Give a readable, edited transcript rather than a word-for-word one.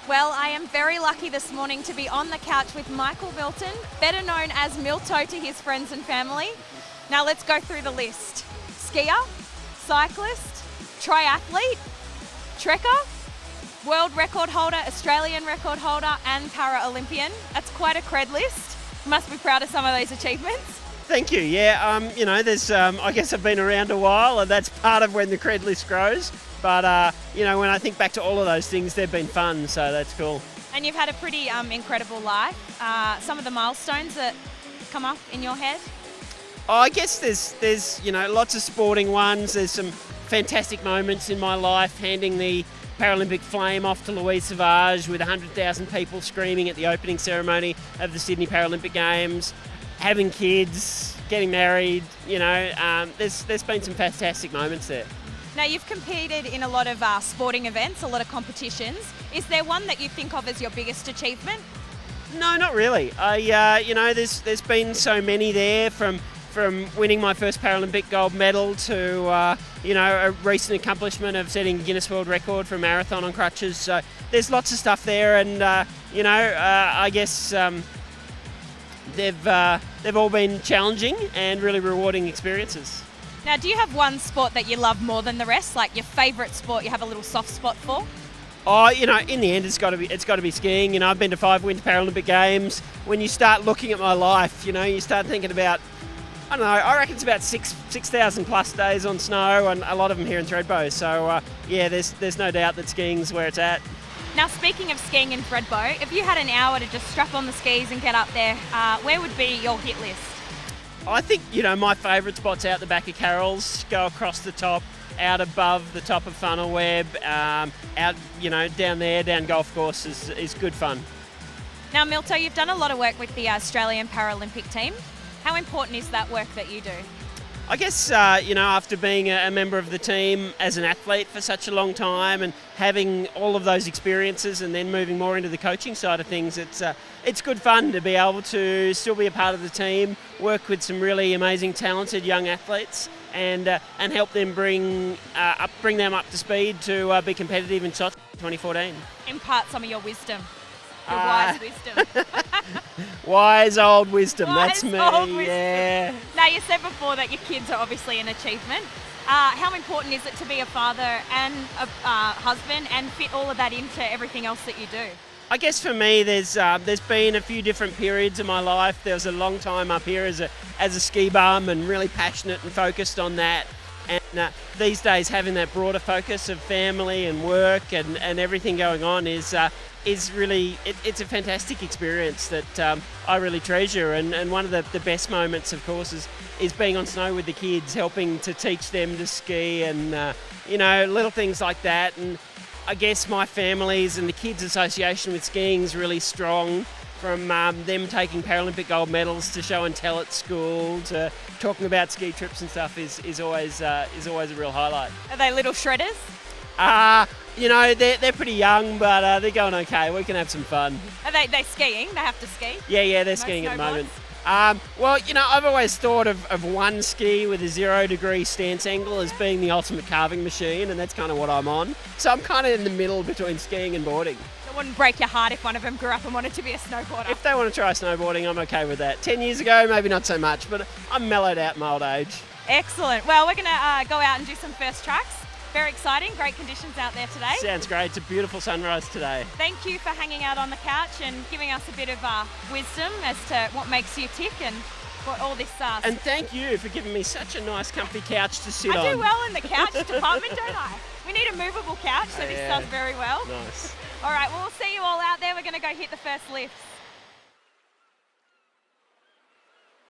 Well, I am very lucky this morning to be on the couch with Michael Milton, better known as Milto to his friends and family. Now let's go through the list. Skier, cyclist, triathlete, trekker, world record holder, Australian record holder and Paralympian. That's quite a cred list. You must be proud of some of those achievements. Thank you. Yeah, there's, I guess I've been around a while, and that's part of when the cred list grows. But, when I think back to all of those things, they've been fun, so that's cool. And you've had a pretty incredible life. Some of the milestones that come up in your head? Oh, I guess there's lots of sporting ones. There's some fantastic moments in my life, handing the Paralympic flame off to Louise Savage with 100,000 people screaming at the opening ceremony of the Sydney Paralympic Games. Having kids, getting married, there's been some fantastic moments there. Now, you've competed in a lot of sporting events, a lot of competitions. Is there one that you think of as your biggest achievement? No, not really. There's been so many there, from winning my first Paralympic gold medal to a recent accomplishment of setting Guinness World Record for a marathon on crutches. So there's lots of stuff there, and I guess they've all been challenging and really rewarding experiences. Now, do you have one sport that you love more than the rest, like your favourite sport you have a little soft spot for? Oh, in the end, it's got to be skiing. I've been to 5 Winter Paralympic Games. When you start looking at my life, you start thinking about, I reckon it's about 6,000 plus days on snow, and a lot of them here in Thredbo. So, there's no doubt that skiing's where it's at. Now, speaking of skiing in Thredbo, if you had an hour to just strap on the skis and get up there, where would be your hit list? I think, my favourite spot's out the back of Carroll's, go across the top, out above the top of Funnel Web, out, down there, down golf course is good fun. Now, Milto, you've done a lot of work with the Australian Paralympic team. How important is that work that you do? I guess, after being a member of the team as an athlete for such a long time and having all of those experiences and then moving more into the coaching side of things, it's good fun to be able to still be a part of the team, work with some really amazing, talented young athletes and help them bring them up to speed to be competitive in Sochi 2014. Impart some of your wisdom. Your wise wisdom. Wise old wisdom, Wise that's me, old wisdom. Yeah. Now, you said before that your kids are obviously an achievement. How important is it to be a father and a husband and fit all of that into everything else that you do? I guess for me, there's been a few different periods in my life. There was a long time up here as a ski bum and really passionate and focused on that. And these days, having that broader focus of family and work and everything going on is really, it's a fantastic experience that I really treasure. And one of the best moments, of course, is being on snow with the kids, helping to teach them to ski and, little things like that. And I guess my family's and the kids' association with skiing is really strong, from them taking Paralympic gold medals to show and tell at school to talking about ski trips and stuff is always a real highlight. Are they little shredders? They're pretty young, but they're going okay. We can have some fun. Are they skiing? They have to ski? Yeah, they're skiing at the moment. I've always thought of one ski with a 0 degree stance angle as being the ultimate carving machine, and that's kind of what I'm on. So I'm kind of in the middle between skiing and boarding. It wouldn't break your heart if one of them grew up and wanted to be a snowboarder. If they want to try snowboarding, I'm okay with that. 10 years ago, maybe not so much, but I'm mellowed out in my old age. Excellent. Well, we're going to go out and do some first tracks. Very exciting, great conditions out there today. Sounds great. It's a beautiful sunrise today. Thank you for hanging out on the couch and giving us a bit of wisdom as to what makes you tick and what all this... And thank you for giving me such a nice comfy couch to sit on. I do well in the couch department, don't I? We need a movable couch, so this does very well. Nice. All right, well, we'll see you all out there. We're going to go hit the first lifts.